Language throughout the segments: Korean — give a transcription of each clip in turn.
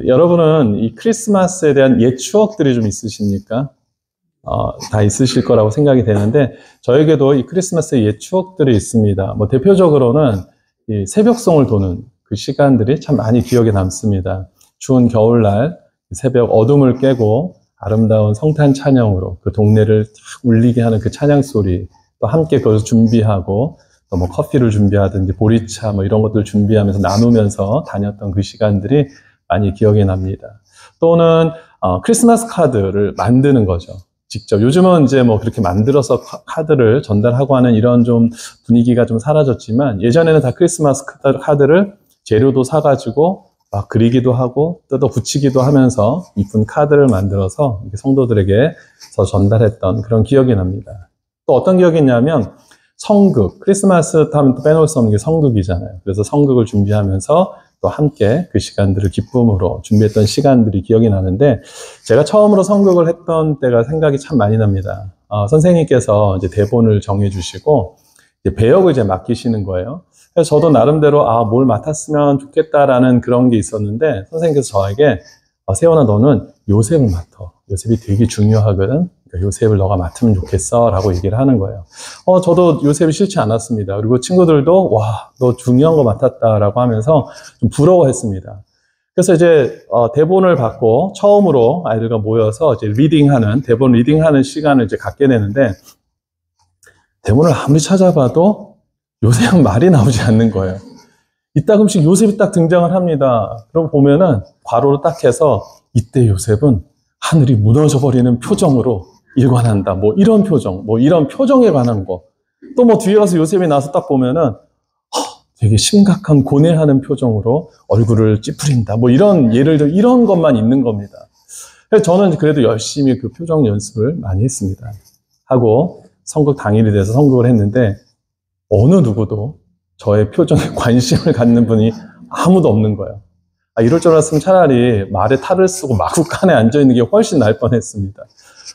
여러분은 이 크리스마스에 대한 옛 추억들이 좀 있으십니까? 다 있으실 거라고 생각이 되는데, 저에게도 이 크리스마스의 옛 추억들이 있습니다. 대표적으로는 이 새벽송을 도는 그 시간들이 참 많이 기억에 남습니다. 추운 겨울날 새벽 어둠을 깨고 아름다운 성탄 찬양으로 그 동네를 울리게 하는 그 찬양 소리, 또 함께 그것을 준비하고, 또 커피를 준비하든지 보리차 이런 것들 준비하면서 나누면서 다녔던 그 시간들이 많이 기억에 납니다. 또는 크리스마스 카드를 만드는 거죠. 직접. 요즘은 이제 그렇게 만들어서 카드를 전달하고 하는 이런 좀 분위기가 좀 사라졌지만, 예전에는 다 크리스마스 카드를 재료도 사가지고 막 그리기도 하고 뜯어 붙이기도 하면서 이쁜 카드를 만들어서 성도들에게 전달했던 그런 기억이 납니다. 또 어떤 기억이 있냐면, 성극, 크리스마스 하면 또 빼놓을 수 없는 게 성극이잖아요. 그래서 성극을 준비하면서 또 함께 그 시간들을 기쁨으로 준비했던 시간들이 기억이 나는데, 제가 처음으로 성극을 했던 때가 생각이 참 많이 납니다. 선생님께서 이제 대본을 정해주시고 이제 배역을 이제 맡기시는 거예요. 그래서 저도 나름대로 뭘 맡았으면 좋겠다라는 그런 게 있었는데, 선생님께서 저에게 세원아, 너는 요셉을 맡아. 요셉이 되게 중요하거든. 그러니까 요셉을 너가 맡으면 좋겠어 라고 얘기를 하는 거예요. 저도 요셉이 싫지 않았습니다. 그리고 친구들도 와, 너 중요한 거 맡았다라고 하면서 좀 부러워했습니다. 그래서 이제 대본을 받고 처음으로 아이들과 모여서 이제 대본 리딩하는 시간을 이제 갖게 되는데, 대본을 아무리 찾아봐도 요셉은 말이 나오지 않는 거예요. 이따금씩 요셉이 딱 등장을 합니다. 그럼 보면은 괄호를 딱 해서 이때 요셉은 하늘이 무너져 버리는 표정으로 일관한다. 이런 표정, 이런 표정에 관한 거. 또 뒤에 가서 요셉이 나서 딱 보면은 되게 심각한 고뇌하는 표정으로 얼굴을 찌푸린다. 이런 예를 들어 이런 것만 있는 겁니다. 그래서 저는 그래도 열심히 그 표정 연습을 많이 했습니다. 하고 성극 당일이 돼서 성극을 했는데, 어느 누구도 저의 표정에 관심을 갖는 분이 아무도 없는 거예요. 이럴 줄 알았으면 차라리 말에 탈을 쓰고 마구간에 앉아있는 게 훨씬 나을 뻔했습니다.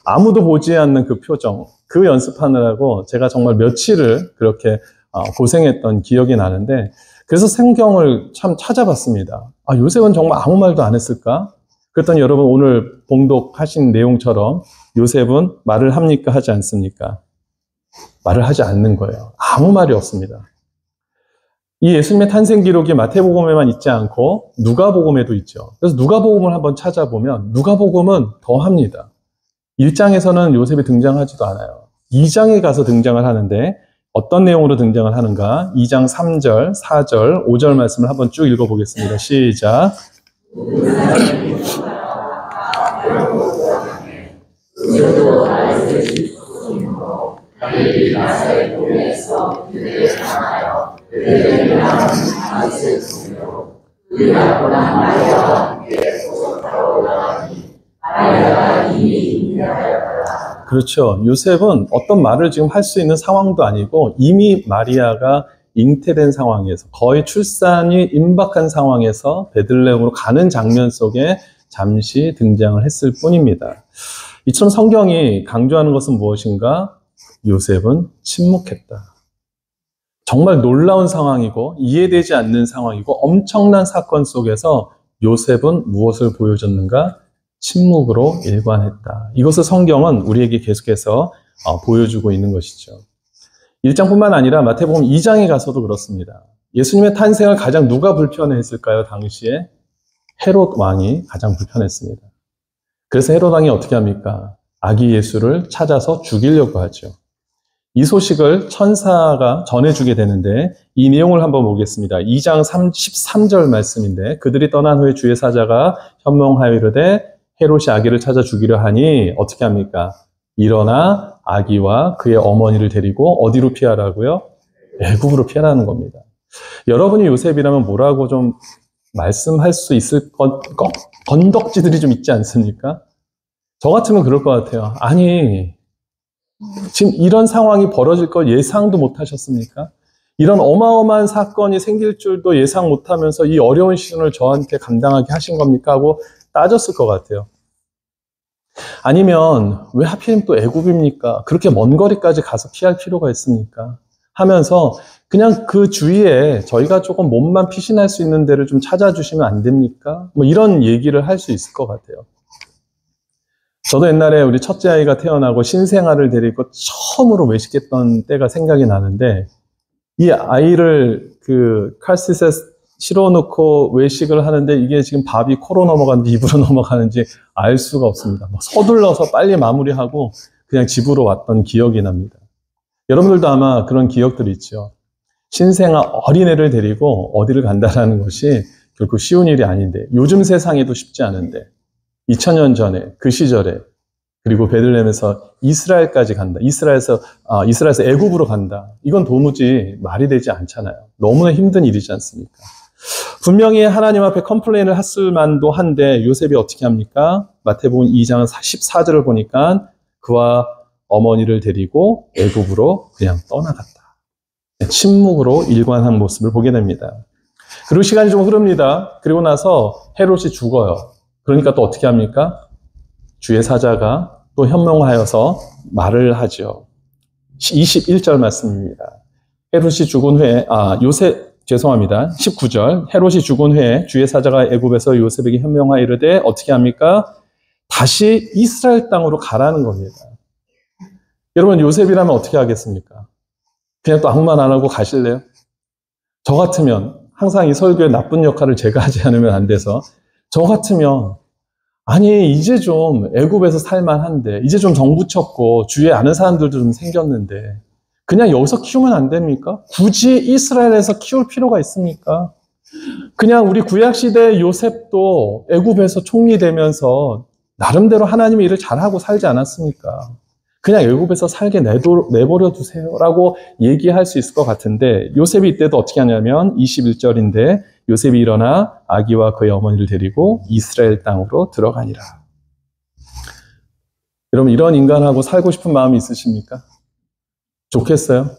아무도 보지 않는 그 표정, 그 연습하느라고 제가 정말 며칠을 그렇게 고생했던 기억이 나는데, 그래서 성경을 참 찾아봤습니다. 요셉은 정말 아무 말도 안 했을까? 그랬더니 여러분, 오늘 봉독하신 내용처럼 요셉은 말을 합니까? 하지 않습니까? 말을 하지 않는 거예요. 아무 말이 없습니다. 이 예수님의 탄생 기록이 마태복음에만 있지 않고 누가복음에도 있죠. 그래서 누가복음을 한번 찾아보면 누가복음은 더 합니다. 1장에서는 요셉이 등장하지도 않아요. 2장에 가서 등장을 하는데, 어떤 내용으로 등장을 하는가? 2장 3절, 4절, 5절 말씀을 한번 쭉 읽어보겠습니다. 시작. 그렇죠. 요셉은 어떤 말을 지금 할 수 있는 상황도 아니고, 이미 마리아가 잉태된 상황에서, 거의 출산이 임박한 상황에서 베들레헴으로 가는 장면 속에 잠시 등장을 했을 뿐입니다. 이처럼 성경이 강조하는 것은 무엇인가? 요셉은 침묵했다. 정말 놀라운 상황이고 이해되지 않는 상황이고 엄청난 사건 속에서 요셉은 무엇을 보여줬는가? 침묵으로 일관했다. 이것을 성경은 우리에게 계속해서 보여주고 있는 것이죠. 1장뿐만 아니라 마태복음 2장에 가서도 그렇습니다. 예수님의 탄생을 가장 누가 불편해했을까요? 당시에 헤롯 왕이 가장 불편했습니다. 그래서 헤롯 왕이 어떻게 합니까? 아기 예수를 찾아서 죽이려고 하죠. 이 소식을 천사가 전해주게 되는데, 이 내용을 한번 보겠습니다. 2장 13절 말씀인데, 그들이 떠난 후에 주의 사자가 현몽하여 이르되 헤롯이 아기를 찾아 죽이려 하니 어떻게 합니까? 일어나 아기와 그의 어머니를 데리고 어디로 피하라고요? 애굽으로 피하라는 겁니다. 여러분이 요셉이라면 뭐라고 좀 말씀할 수 있을 건덕지들이 좀 있지 않습니까? 저 같으면 그럴 것 같아요. 아니, 지금 이런 상황이 벌어질 걸 예상도 못 하셨습니까? 이런 어마어마한 사건이 생길 줄도 예상 못하면서 이 어려운 시즌을 저한테 감당하게 하신 겁니까? 하고 따졌을 것 같아요. 아니면 왜 하필이면 또 애굽입니까? 그렇게 먼 거리까지 가서 피할 필요가 있습니까? 하면서 그냥 그 주위에 저희가 조금 몸만 피신할 수 있는 데를 좀 찾아주시면 안 됩니까? 뭐 이런 얘기를 할 수 있을 것 같아요. 저도 옛날에 우리 첫째 아이가 태어나고 신생아를 데리고 처음으로 외식했던 때가 생각이 나는데, 이 아이를 그 칼시트에 실어놓고 외식을 하는데 이게 지금 밥이 코로 넘어가는지 입으로 넘어가는지 알 수가 없습니다. 막 서둘러서 빨리 마무리하고 그냥 집으로 왔던 기억이 납니다. 여러분들도 아마 그런 기억들이 있죠. 신생아 어린애를 데리고 어디를 간다는 것이 결코 쉬운 일이 아닌데, 요즘 세상에도 쉽지 않은데 2000년 전에 그 시절에, 그리고 베들레헴에서 이스라엘까지 간다. 이스라엘에서 애굽으로 간다. 이건 도무지 말이 되지 않잖아요. 너무나 힘든 일이지 않습니까? 분명히 하나님 앞에 컴플레인을 했을 만도 한데 요셉이 어떻게 합니까? 마태복음 2장 14절을 보니까 그와 어머니를 데리고 애굽으로 그냥 떠나갔다. 침묵으로 일관한 모습을 보게 됩니다. 그리고 시간이 좀 흐릅니다. 그리고 나서 헤롯이 죽어요. 그러니까 또 어떻게 합니까? 주의 사자가 또 현명하여서 말을 하죠. 21절 말씀입니다. 헤롯이 죽은 후에, 죄송합니다. 19절. 헤롯이 죽은 후에 주의 사자가 애굽에서 요셉에게 현명하여 이르되 어떻게 합니까? 다시 이스라엘 땅으로 가라는 겁니다. 여러분, 요셉이라면 어떻게 하겠습니까? 그냥 또 아무 말 안 하고 가실래요? 저 같으면, 항상 이 설교의 나쁜 역할을 제가 하지 않으면 안 돼서, 저 같으면 아니 이제 좀 애굽에서 살만한데, 이제 좀 정부 쳤고 주위에 아는 사람들도 좀 생겼는데 그냥 여기서 키우면 안 됩니까? 굳이 이스라엘에서 키울 필요가 있습니까? 그냥 우리 구약시대 요셉도 애굽에서 총리 되면서 나름대로 하나님의 일을 잘하고 살지 않았습니까? 그냥 애굽에서 살게 내버려 두세요 라고 얘기할 수 있을 것 같은데, 요셉이 이때도 어떻게 하냐면 21절인데 요셉이 일어나 아기와 그의 어머니를 데리고 이스라엘 땅으로 들어가니라. 여러분, 이런 인간하고 살고 싶은 마음이 있으십니까? 좋겠어요?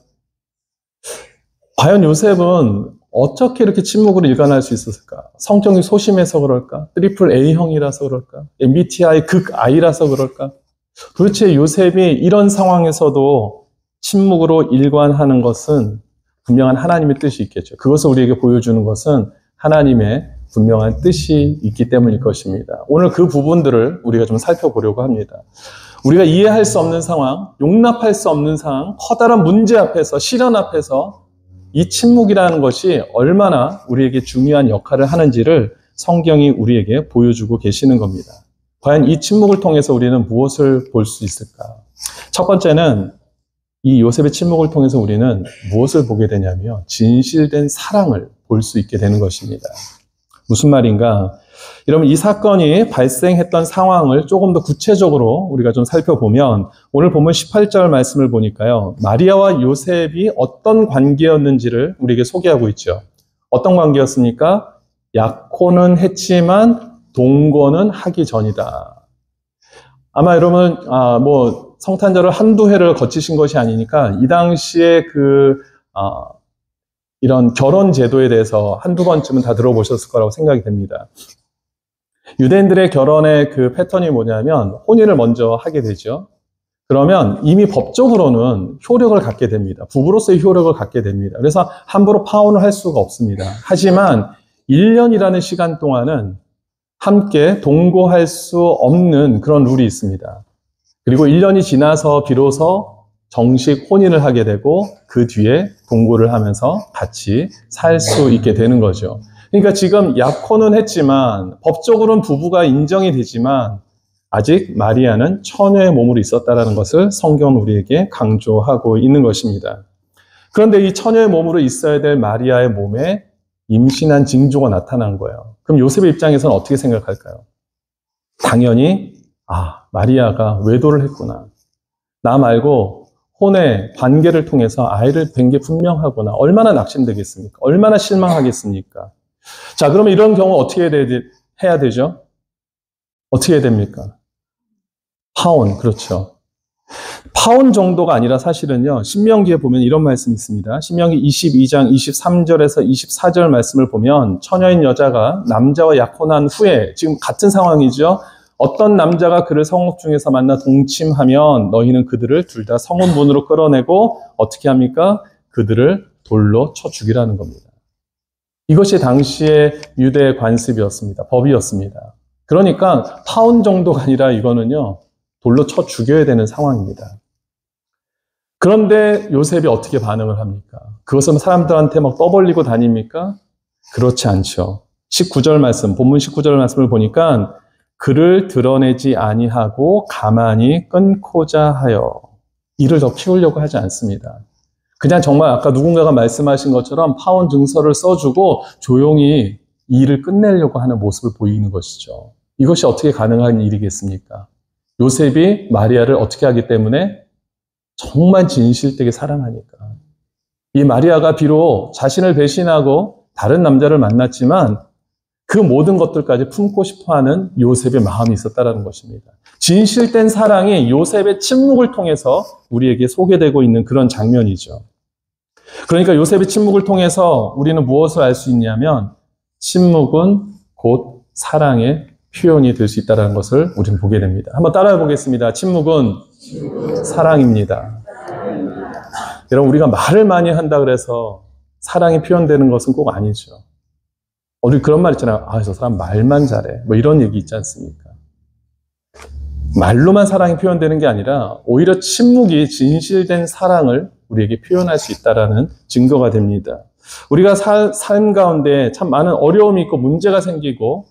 과연 요셉은 어떻게 이렇게 침묵으로 일관할 수 있었을까? 성격이 소심해서 그럴까? 트리플 A형이라서 그럴까? MBTI 극 I라서 그럴까? 도대체 요셉이 이런 상황에서도 침묵으로 일관하는 것은 분명한 하나님의 뜻이 있겠죠. 그것을 우리에게 보여주는 것은 하나님의 분명한 뜻이 있기 때문일 것입니다. 오늘 그 부분들을 우리가 좀 살펴보려고 합니다. 우리가 이해할 수 없는 상황, 용납할 수 없는 상황, 커다란 문제 앞에서, 시련 앞에서 이 침묵이라는 것이 얼마나 우리에게 중요한 역할을 하는지를 성경이 우리에게 보여주고 계시는 겁니다. 과연 이 침묵을 통해서 우리는 무엇을 볼 수 있을까? 첫 번째는 이 요셉의 침묵을 통해서 우리는 무엇을 보게 되냐면 진실된 사랑을 볼 수 있게 되는 것입니다. 무슨 말인가? 여러분, 이 사건이 발생했던 상황을 조금 더 구체적으로 우리가 좀 살펴보면 오늘 본문 18절 말씀을 보니까요, 마리아와 요셉이 어떤 관계였는지를 우리에게 소개하고 있죠. 어떤 관계였습니까? 약혼은 했지만 동거는 하기 전이다. 아마 여러분, 성탄절을 한두 해를 거치신 것이 아니니까 이 당시에 이런 결혼 제도에 대해서 한두 번쯤은 다 들어보셨을 거라고 생각이 됩니다. 유대인들의 결혼의 그 패턴이 뭐냐면 혼인을 먼저 하게 되죠. 그러면 이미 법적으로는 효력을 갖게 됩니다. 부부로서의 효력을 갖게 됩니다. 그래서 함부로 파혼을 할 수가 없습니다. 하지만 1년이라는 시간 동안은 함께 동거할 수 없는 그런 룰이 있습니다. 그리고 1년이 지나서 비로소 정식 혼인을 하게 되고 그 뒤에 동거를 하면서 같이 살 수 있게 되는 거죠. 그러니까 지금 약혼은 했지만 법적으로는 부부가 인정이 되지만 아직 마리아는 처녀의 몸으로 있었다는 것을 성경은 우리에게 강조하고 있는 것입니다. 그런데 이 처녀의 몸으로 있어야 될 마리아의 몸에 임신한 징조가 나타난 거예요. 그럼 요셉의 입장에서는 어떻게 생각할까요? 당연히 마리아가 외도를 했구나. 나 말고 혼의 관계를 통해서 아이를 뵌 게 분명하구나. 얼마나 낙심되겠습니까? 얼마나 실망하겠습니까? 자, 그러면 이런 경우 어떻게 해야 되죠? 어떻게 해야 됩니까? 파혼, 그렇죠. 파혼 정도가 아니라 사실은요, 신명기에 보면 이런 말씀이 있습니다. 신명기 22장 23절에서 24절 말씀을 보면 처녀인 여자가 남자와 약혼한 후에 지금 같은 상황이죠. 어떤 남자가 그를 성읍 중에서 만나 동침하면 너희는 그들을 둘 다 성읍문으로 끌어내고 어떻게 합니까? 그들을 돌로 쳐 죽이라는 겁니다. 이것이 당시의 유대의 관습이었습니다. 법이었습니다. 그러니까 파혼 정도가 아니라 이거는요, 돌로 쳐 죽여야 되는 상황입니다. 그런데 요셉이 어떻게 반응을 합니까? 그것은 사람들한테 막 떠벌리고 다닙니까? 그렇지 않죠. 19절 말씀, 본문 19절 말씀을 보니까 그를 드러내지 아니하고 가만히 끊고자 하여 이를 더 키우려고 하지 않습니다. 그냥 정말 아까 누군가가 말씀하신 것처럼 파혼 증서를 써주고 조용히 이 일을 끝내려고 하는 모습을 보이는 것이죠. 이것이 어떻게 가능한 일이겠습니까? 요셉이 마리아를 어떻게 하기 때문에 정말 진실되게 사랑하니까. 이 마리아가 비록 자신을 배신하고 다른 남자를 만났지만 그 모든 것들까지 품고 싶어하는 요셉의 마음이 있었다는 것입니다. 진실된 사랑이 요셉의 침묵을 통해서 우리에게 소개되고 있는 그런 장면이죠. 그러니까 요셉의 침묵을 통해서 우리는 무엇을 알 수 있냐면 침묵은 곧 사랑의 표현이 될 수 있다는 것을 우리는 보게 됩니다. 한번 따라해 보겠습니다. 침묵은 사랑입니다. 여러분, 우리가 말을 많이 한다 그래서 사랑이 표현되는 것은 꼭 아니죠. 우리 그런 말 있잖아요. 아, 저 사람 말만 잘해. 뭐 이런 얘기 있지 않습니까? 말로만 사랑이 표현되는 게 아니라 오히려 침묵이 진실된 사랑을 우리에게 표현할 수 있다는 증거가 됩니다. 우리가 삶 가운데 참 많은 어려움이 있고 문제가 생기고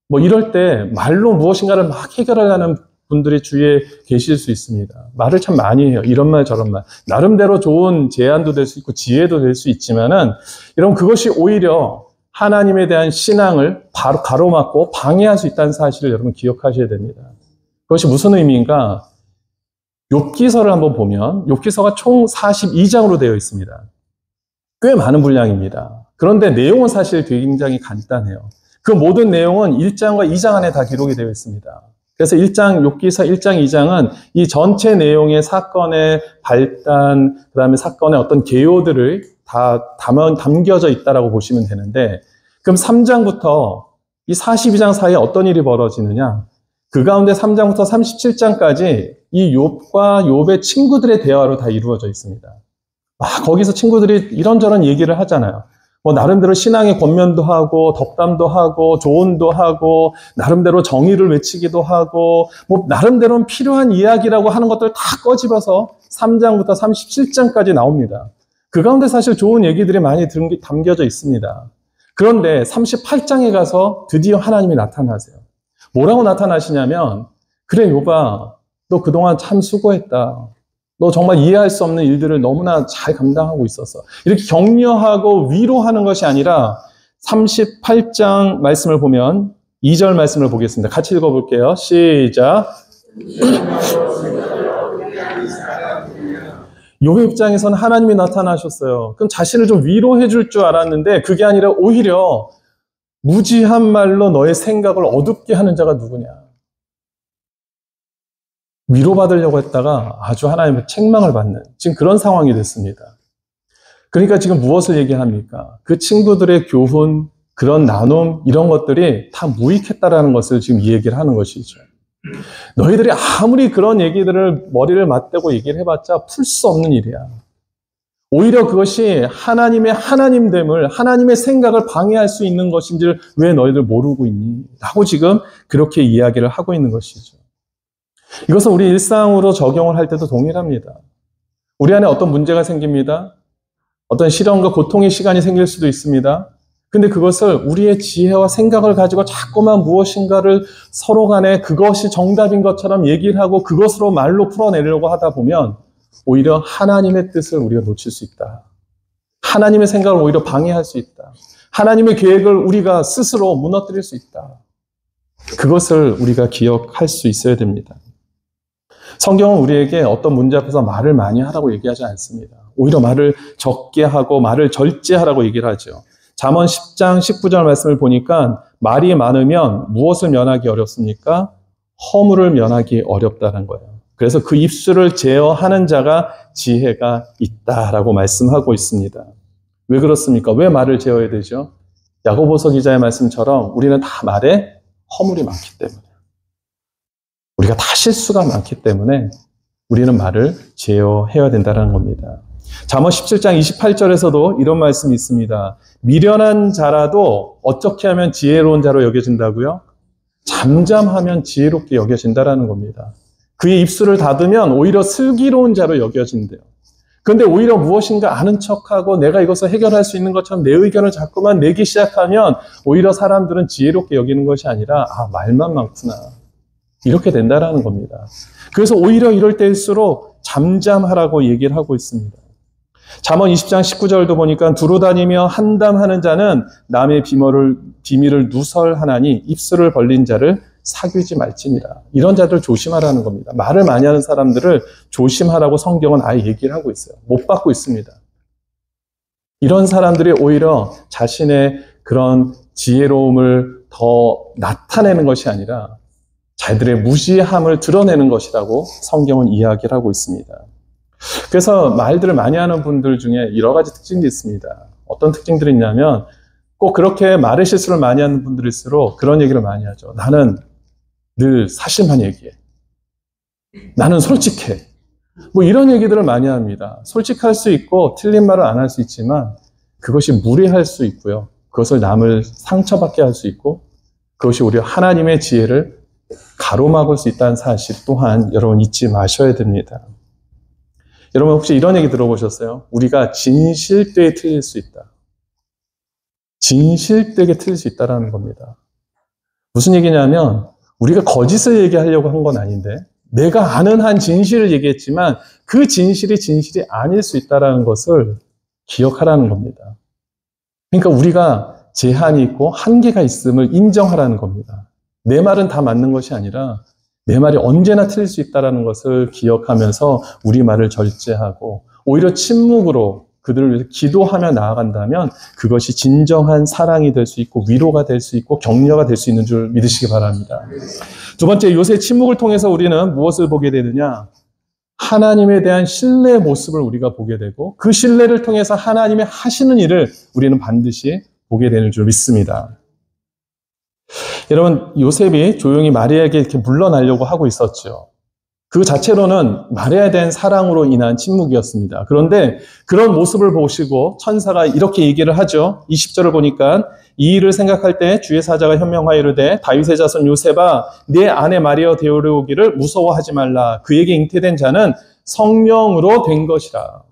뭐 이럴 때 말로 무엇인가를 막 해결하려는 분들이 주위에 계실 수 있습니다. 말을 참 많이 해요. 이런 말 저런 말. 나름대로 좋은 제안도 될 수 있고 지혜도 될 수 있지만은 여러분, 그것이 오히려 하나님에 대한 신앙을 바로 가로막고 방해할 수 있다는 사실을 여러분 기억하셔야 됩니다. 그것이 무슨 의미인가? 욥기서를 한번 보면 욥기서가 총 42장으로 되어 있습니다. 꽤 많은 분량입니다. 그런데 내용은 사실 굉장히 간단해요. 그 모든 내용은 1장과 2장 안에 다 기록이 되어 있습니다. 그래서 욥기서 1장, 2장은 이 전체 내용의 사건의 발단, 그 다음에 사건의 어떤 개요들을 다 담겨져 있다라고 보시면 되는데, 그럼 3장부터 이 42장 사이에 어떤 일이 벌어지느냐? 그 가운데 3장부터 37장까지 이 욥과 욥의 친구들의 대화로 다 이루어져 있습니다. 거기서 친구들이 이런저런 얘기를 하잖아요. 뭐 나름대로 신앙의 권면도 하고 덕담도 하고 조언도 하고 나름대로 정의를 외치기도 하고 뭐 나름대로는 필요한 이야기라고 하는 것들 다 꺼집어서 3장부터 37장까지 나옵니다. 그 가운데 사실 좋은 얘기들이 많이 담겨져 있습니다. 그런데 38장에 가서 드디어 하나님이 나타나세요. 뭐라고 나타나시냐면, 그래 욥아, 너 그동안 참 수고했다. 너 정말 이해할 수 없는 일들을 너무나 잘 감당하고 있었어. 이렇게 격려하고 위로하는 것이 아니라 38장 말씀을 보면 2절 말씀을 보겠습니다. 같이 읽어볼게요. 시작. 욥의 입장에서는 하나님이 나타나셨어요. 그럼 자신을 좀 위로해 줄 줄 알았는데 그게 아니라 오히려 무지한 말로 너의 생각을 어둡게 하는 자가 누구냐. 위로받으려고 했다가 아주 하나님의 책망을 받는 지금 그런 상황이 됐습니다. 그러니까 지금 무엇을 얘기합니까? 그 친구들의 교훈, 그런 나눔, 이런 것들이 다 무익했다라는 것을 지금 이 얘기를 하는 것이죠. 너희들이 아무리 그런 얘기들을 머리를 맞대고 얘기를 해봤자 풀 수 없는 일이야. 오히려 그것이 하나님의 하나님됨을, 하나님의 생각을 방해할 수 있는 것인지를 왜 너희들 모르고 있니? 라고 지금 그렇게 이야기를 하고 있는 것이죠. 이것은 우리 일상으로 적용을 할 때도 동일합니다. 우리 안에 어떤 문제가 생깁니다. 어떤 시련과 고통의 시간이 생길 수도 있습니다. 근데 그것을 우리의 지혜와 생각을 가지고 자꾸만 무엇인가를 서로 간에 그것이 정답인 것처럼 얘기를 하고 그것으로 말로 풀어내려고 하다 보면 오히려 하나님의 뜻을 우리가 놓칠 수 있다. 하나님의 생각을 오히려 방해할 수 있다. 하나님의 계획을 우리가 스스로 무너뜨릴 수 있다. 그것을 우리가 기억할 수 있어야 됩니다. 성경은 우리에게 어떤 문제 앞에서 말을 많이 하라고 얘기하지 않습니다. 오히려 말을 적게 하고 말을 절제하라고 얘기를 하죠. 잠언 10장 19절 말씀을 보니까 말이 많으면 무엇을 면하기 어렵습니까? 허물을 면하기 어렵다는 거예요. 그래서 그 입술을 제어하는 자가 지혜가 있다라고 말씀하고 있습니다. 왜 그렇습니까? 왜 말을 제어해야 되죠? 야고보서 기자의 말씀처럼 우리는 다 말에 허물이 많기 때문에. 우리가 다 실수가 많기 때문에 우리는 말을 제어해야 된다는 겁니다. 잠언 17장 28절에서도 이런 말씀이 있습니다. 미련한 자라도 어떻게 하면 지혜로운 자로 여겨진다고요? 잠잠하면 지혜롭게 여겨진다라는 겁니다. 그의 입술을 닫으면 오히려 슬기로운 자로 여겨진대요. 그런데 오히려 무엇인가 아는 척하고 내가 이것을 해결할 수 있는 것처럼 내 의견을 자꾸만 내기 시작하면 오히려 사람들은 지혜롭게 여기는 것이 아니라 말만 많구나. 이렇게 된다라는 겁니다. 그래서 오히려 이럴 때일수록 잠잠하라고 얘기를 하고 있습니다. 잠언 20장 19절도 보니까 두루 다니며 한담하는 자는 남의 비밀을 누설하나니 입술을 벌린 자를 사귀지 말지니라. 이런 자들 조심하라는 겁니다. 말을 많이 하는 사람들을 조심하라고 성경은 아예 얘기를 하고 있어요. 못 받고 있습니다. 이런 사람들이 오히려 자신의 그런 지혜로움을 더 나타내는 것이 아니라 자기들의 무지함을 드러내는 것이라고 성경은 이야기를 하고 있습니다. 그래서 말들을 많이 하는 분들 중에 여러 가지 특징이 있습니다. 어떤 특징들이 있냐면 꼭 그렇게 말의 실수를 많이 하는 분들일수록 그런 얘기를 많이 하죠. 나는 늘 사실만 얘기해. 나는 솔직해. 뭐 이런 얘기들을 많이 합니다. 솔직할 수 있고 틀린 말을 안 할 수 있지만 그것이 무례할 수 있고요. 그것을 남을 상처받게 할 수 있고 그것이 오히려 하나님의 지혜를 가로막을 수 있다는 사실 또한 여러분 잊지 마셔야 됩니다. 여러분 혹시 이런 얘기 들어보셨어요? 우리가 진실되게 틀릴 수 있다. 진실되게 틀릴 수 있다는 겁니다. 무슨 얘기냐면 우리가 거짓을 얘기하려고 한 건 아닌데 내가 아는 한 진실을 얘기했지만 그 진실이 아닐 수 있다는 것을 기억하라는 겁니다. 그러니까 우리가 제한이 있고 한계가 있음을 인정하라는 겁니다. 내 말은 다 맞는 것이 아니라 내 말이 언제나 틀릴 수 있다는 것을 기억하면서 우리 말을 절제하고 오히려 침묵으로 그들을 위해서 기도하며 나아간다면 그것이 진정한 사랑이 될 수 있고 위로가 될 수 있고 격려가 될 수 있는 줄 믿으시기 바랍니다. 두 번째, 요새 침묵을 통해서 우리는 무엇을 보게 되느냐? 하나님에 대한 신뢰의 모습을 우리가 보게 되고 그 신뢰를 통해서 하나님의 하시는 일을 우리는 반드시 보게 되는 줄 믿습니다. 여러분, 요셉이 조용히 마리아에게 이렇게 물러나려고 하고 있었죠. 그 자체로는 마리아에 대한 사랑으로 인한 침묵이었습니다. 그런데 그런 모습을 보시고 천사가 이렇게 얘기를 하죠. 20절을 보니까 이 일을 생각할 때 주의 사자가 현명하여 이르되 다윗의 자손 요셉아 내 아내 마리아 데려오기를 무서워하지 말라. 그에게 잉태된 자는 성령으로 된 것이라.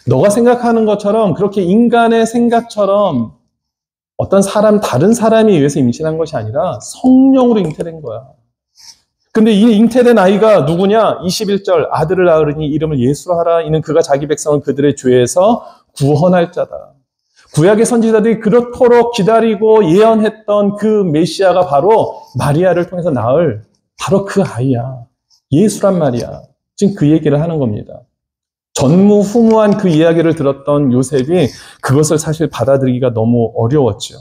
너가 생각하는 것처럼 그렇게 인간의 생각처럼 어떤 다른 사람에 의해서 임신한 것이 아니라 성령으로 잉태된 거야. 근데 이 잉태된 아이가 누구냐? 21절 아들을 낳으니 이름을 예수로 하라. 이는 그가 자기 백성을 그들의 죄에서 구원할 자다. 구약의 선지자들이 그렇도록 기다리고 예언했던 그 메시아가 바로 마리아를 통해서 낳을 바로 그 아이야. 예수란 말이야. 지금 그 얘기를 하는 겁니다. 전무후무한 그 이야기를 들었던 요셉이 그것을 사실 받아들이기가 너무 어려웠죠.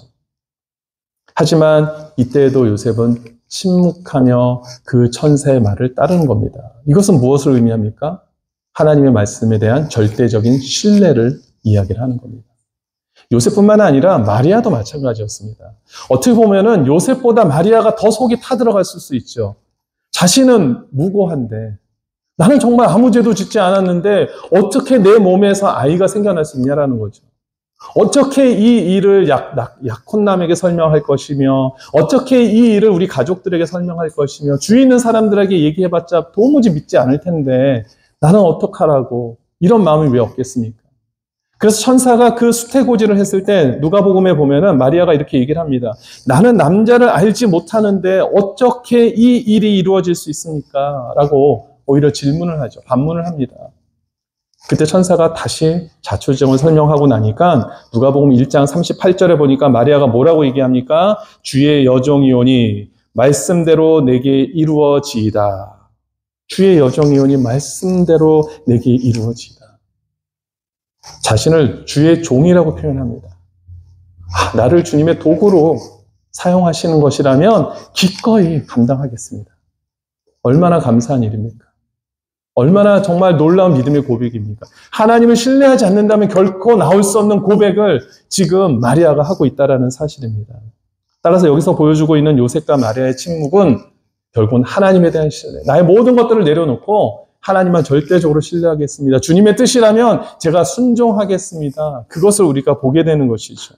하지만 이때에도 요셉은 침묵하며 그 천사의 말을 따르는 겁니다. 이것은 무엇을 의미합니까? 하나님의 말씀에 대한 절대적인 신뢰를 이야기를 하는 겁니다. 요셉뿐만 아니라 마리아도 마찬가지였습니다. 어떻게 보면은 요셉보다 마리아가 더 속이 타들어갔을 수 있죠. 자신은 무고한데 나는 정말 아무 죄도 짓지 않았는데 어떻게 내 몸에서 아이가 생겨날 수 있냐라는 거죠. 어떻게 이 일을 약혼남에게 설명할 것이며 어떻게 이 일을 우리 가족들에게 설명할 것이며 주위 있는 사람들에게 얘기해봤자 도무지 믿지 않을 텐데 나는 어떡하라고 이런 마음이 왜 없겠습니까? 그래서 천사가 그 수태고지를 했을 때 누가복음에 보면은 마리아가 이렇게 얘기를 합니다. 나는 남자를 알지 못하는데 어떻게 이 일이 이루어질 수 있습니까? 라고 오히려 질문을 하죠. 반문을 합니다. 그때 천사가 다시 자초지종을 설명하고 나니까 누가복음 1장 38절에 보니까 마리아가 뭐라고 얘기합니까? 주의 여종이오니 말씀대로 내게 이루어지이다. 주의 여종이오니 말씀대로 내게 이루어지이다. 자신을 주의 종이라고 표현합니다. 나를 주님의 도구로 사용하시는 것이라면 기꺼이 감당하겠습니다. 얼마나 감사한 일입니까? 얼마나 정말 놀라운 믿음의 고백입니까? 하나님을 신뢰하지 않는다면 결코 나올 수 없는 고백을 지금 마리아가 하고 있다는 사실입니다. 따라서 여기서 보여주고 있는 요셉과 마리아의 침묵은 결국은 하나님에 대한 신뢰. 나의 모든 것들을 내려놓고 하나님만 절대적으로 신뢰하겠습니다. 주님의 뜻이라면 제가 순종하겠습니다. 그것을 우리가 보게 되는 것이죠.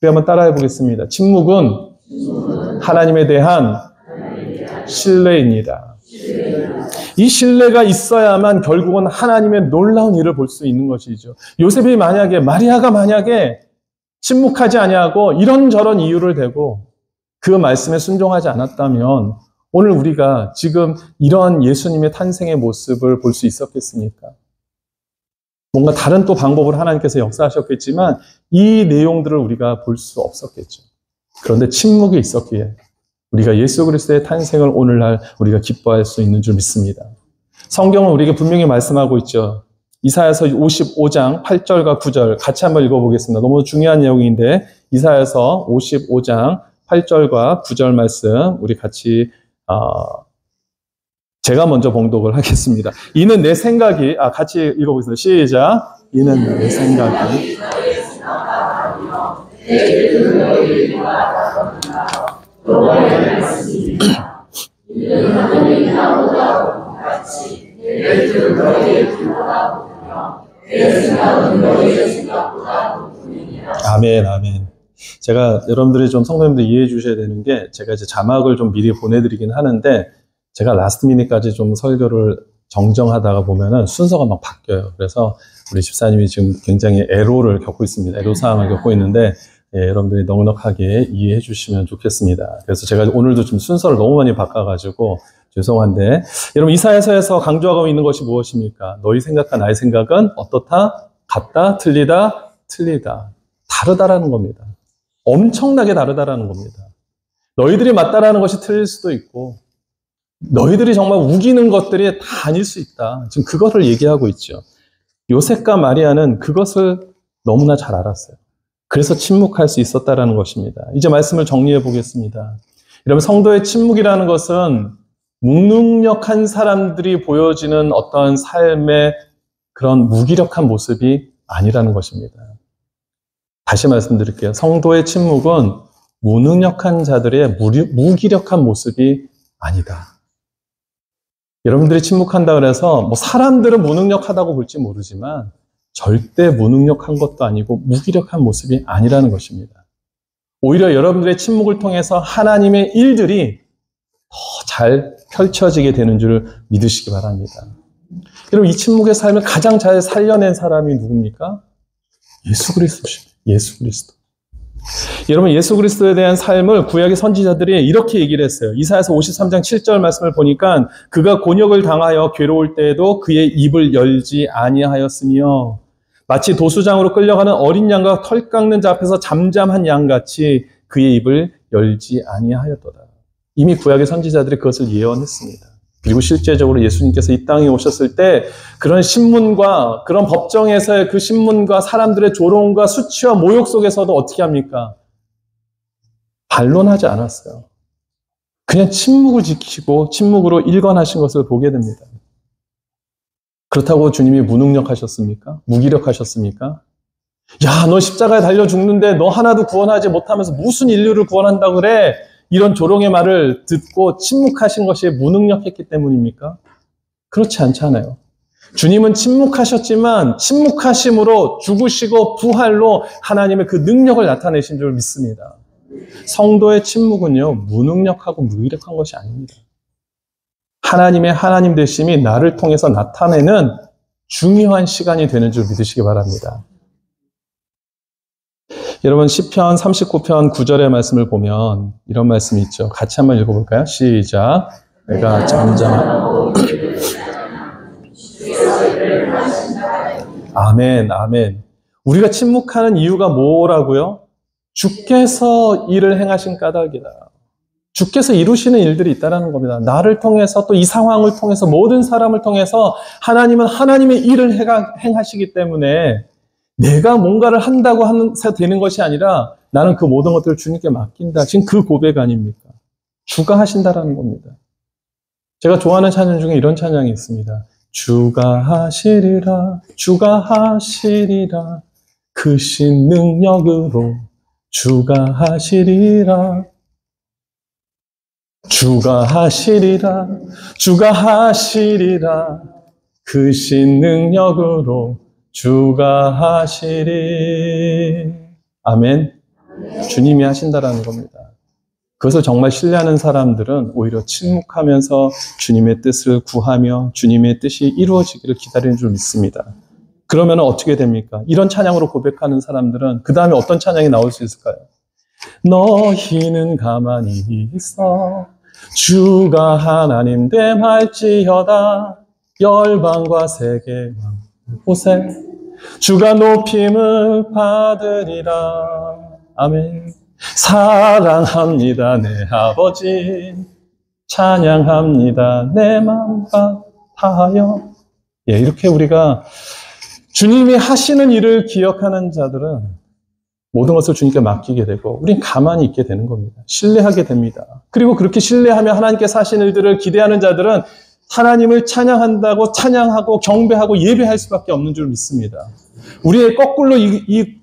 우리 한번 따라해 보겠습니다. 침묵은 하나님에 대한 신뢰입니다. 이 신뢰가 있어야만 결국은 하나님의 놀라운 일을 볼 수 있는 것이죠. 요셉이 만약에, 마리아가 만약에 침묵하지 아니하고 이런저런 이유를 대고 그 말씀에 순종하지 않았다면 오늘 우리가 지금 이러한 예수님의 탄생의 모습을 볼 수 있었겠습니까? 뭔가 다른 또 방법으로 하나님께서 역사하셨겠지만 이 내용들을 우리가 볼 수 없었겠죠. 그런데 침묵이 있었기에 우리가 예수 그리스도의 탄생을 오늘날 우리가 기뻐할 수 있는 줄 믿습니다. 성경은 우리에게 분명히 말씀하고 있죠. 이사야서 55장 8절과 9절 같이 한번 읽어보겠습니다. 너무 중요한 내용인데 이사야서 55장 8절과 9절 말씀 우리 같이 제가 먼저 봉독을 하겠습니다. 이는 내 생각이 같이 읽어보겠습니다. 시작. 이는 내 생각이 아멘, 아멘. 제가 여러분들이 좀 성도님들 이해해 주셔야 되는 게 제가 이제 자막을 좀 미리 보내드리긴 하는데 제가 라스트 미닛까지 좀 설교를 정정하다가 보면은 순서가 막 바뀌어요. 그래서 우리 집사님이 지금 굉장히 애로를 겪고 있습니다. 애로 사항을 겪고 있는데 여러분들이 넉넉하게 이해해 주시면 좋겠습니다. 그래서 제가 오늘도 좀 순서를 너무 많이 바꿔가지고 죄송한데 여러분 이사야서에서 강조하고 있는 것이 무엇입니까? 너희 생각과 나의 생각은 어떻다? 같다? 틀리다? 틀리다. 다르다라는 겁니다. 엄청나게 다르다라는 겁니다. 너희들이 맞다라는 것이 틀릴 수도 있고 너희들이 정말 우기는 것들이 다 아닐 수 있다. 지금 그것을 얘기하고 있죠. 요셉과 마리아는 그것을 너무나 잘 알았어요. 그래서 침묵할 수 있었다라는 것입니다. 이제 말씀을 정리해 보겠습니다. 여러분 성도의 침묵이라는 것은 무능력한 사람들이 보여지는 어떤 삶의 그런 무기력한 모습이 아니라는 것입니다. 다시 말씀드릴게요. 성도의 침묵은 무능력한 자들의 무기력한 모습이 아니다. 여러분들이 침묵한다 그래서 뭐 사람들은 무능력하다고 볼지 모르지만 절대 무능력한 것도 아니고 무기력한 모습이 아니라는 것입니다. 오히려 여러분들의 침묵을 통해서 하나님의 일들이 더 잘 펼쳐지게 되는 줄 믿으시기 바랍니다. 여러분 이 침묵의 삶을 가장 잘 살려낸 사람이 누굽니까? 예수 그리스도십니다. 예수 그리스도. 여러분 예수 그리스도에 대한 삶을 구약의 선지자들이 이렇게 얘기를 했어요. 이사야서 53장 7절 말씀을 보니까 그가 곤욕을 당하여 괴로울 때에도 그의 입을 열지 아니하였으며 마치 도수장으로 끌려가는 어린 양과 털 깎는 자 앞에서 잠잠한 양같이 그의 입을 열지 아니하였도다. 이미 구약의 선지자들이 그것을 예언했습니다. 그리고 실제적으로 예수님께서 이 땅에 오셨을 때 그런 신문과 그런 법정에서의 그 신문과 사람들의 조롱과 수치와 모욕 속에서도 어떻게 합니까? 반론하지 않았어요. 그냥 침묵을 지키고 침묵으로 일관하신 것을 보게 됩니다. 그렇다고 주님이 무능력하셨습니까? 무기력하셨습니까? 야, 너 십자가에 달려 죽는데 너 하나도 구원하지 못하면서 무슨 인류를 구원한다고 그래? 이런 조롱의 말을 듣고 침묵하신 것이 무능력했기 때문입니까? 그렇지 않잖아요. 주님은 침묵하셨지만 침묵하심으로 죽으시고 부활로 하나님의 그 능력을 나타내신 줄 믿습니다. 성도의 침묵은요, 무능력하고 무기력한 것이 아닙니다. 하나님의 하나님 되심이 나를 통해서 나타내는 중요한 시간이 되는 줄 믿으시기 바랍니다. 여러분 시편 39편 9절의 말씀을 보면 이런 말씀이 있죠. 같이 한번 읽어볼까요? 시작. 내가 잠잠하고 아멘, 아멘. 우리가 침묵하는 이유가 뭐라고요? 주께서 일을 행하신 까닭이다. 주께서 이루시는 일들이 있다는 겁니다. 나를 통해서 또 이 상황을 통해서 모든 사람을 통해서 하나님은 하나님의 일을 행하시기 때문에 내가 뭔가를 한다고 해서 되는 것이 아니라 나는 그 모든 것들을 주님께 맡긴다. 지금 그 고백 아닙니까? 주가 하신다라는 겁니다. 제가 좋아하는 찬양 중에 이런 찬양이 있습니다. 주가 하시리라, 주가 하시리라, 크신 능력으로 주가 하시리라. 주가 하시리라, 주가 하시리라, 크신 능력으로 주가 하시리. 아멘. 주님이 하신다라는 겁니다. 그것을 정말 신뢰하는 사람들은 오히려 침묵하면서 주님의 뜻을 구하며 주님의 뜻이 이루어지기를 기다리는 줄 믿습니다. 그러면 어떻게 됩니까? 이런 찬양으로 고백하는 사람들은 그 다음에 어떤 찬양이 나올 수 있을까요? 너희는 가만히 있어 주가 하나님 됨할지어다. 열방과 세계 곳에 주가 높임을 받으리라. 아멘. 사랑합니다 내 아버지, 찬양합니다 내 마음과 다하여. 예, 이렇게 우리가 주님이 하시는 일을 기억하는 자들은 모든 것을 주님께 맡기게 되고 우린 가만히 있게 되는 겁니다. 신뢰하게 됩니다. 그리고 그렇게 신뢰하며 하나님께서 하시는 일들을 기대하는 자들은 하나님을 찬양한다고 찬양하고 경배하고 예배할 수밖에 없는 줄 믿습니다. 우리의 거꾸로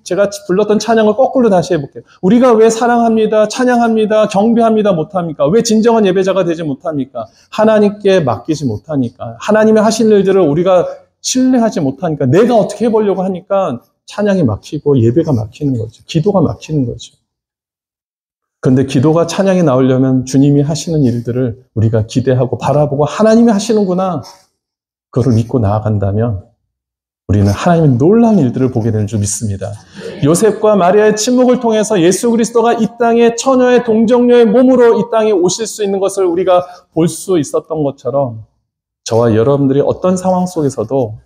제가 불렀던 찬양을 거꾸로 다시 해볼게요. 우리가 왜 사랑합니다, 찬양합니다, 경배합니다 못합니까? 왜 진정한 예배자가 되지 못합니까? 하나님께 맡기지 못하니까. 하나님의 하신 일들을 우리가 신뢰하지 못하니까. 내가 어떻게 해보려고 하니까 찬양이 막히고 예배가 막히는 거죠. 기도가 막히는 거죠. 그런데 기도가 찬양이 나오려면 주님이 하시는 일들을 우리가 기대하고 바라보고 하나님이 하시는구나, 그거를 믿고 나아간다면 우리는 하나님의 놀라운 일들을 보게 되는 줄 믿습니다. 요셉과 마리아의 침묵을 통해서 예수 그리스도가 이 땅에 처녀의 동정녀의 몸으로 이 땅에 오실 수 있는 것을 우리가 볼 수 있었던 것처럼 저와 여러분들이 어떤 상황 속에서도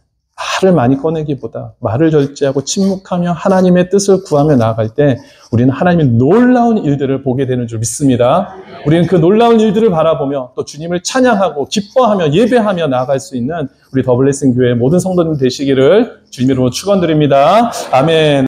말을 많이 꺼내기보다 말을 절제하고 침묵하며 하나님의 뜻을 구하며 나아갈 때 우리는 하나님의 놀라운 일들을 보게 되는 줄 믿습니다. 우리는 그 놀라운 일들을 바라보며 또 주님을 찬양하고 기뻐하며 예배하며 나아갈 수 있는 우리 더 블레싱 교회의 모든 성도님 되시기를 주님 이름으로 축원드립니다. 아멘.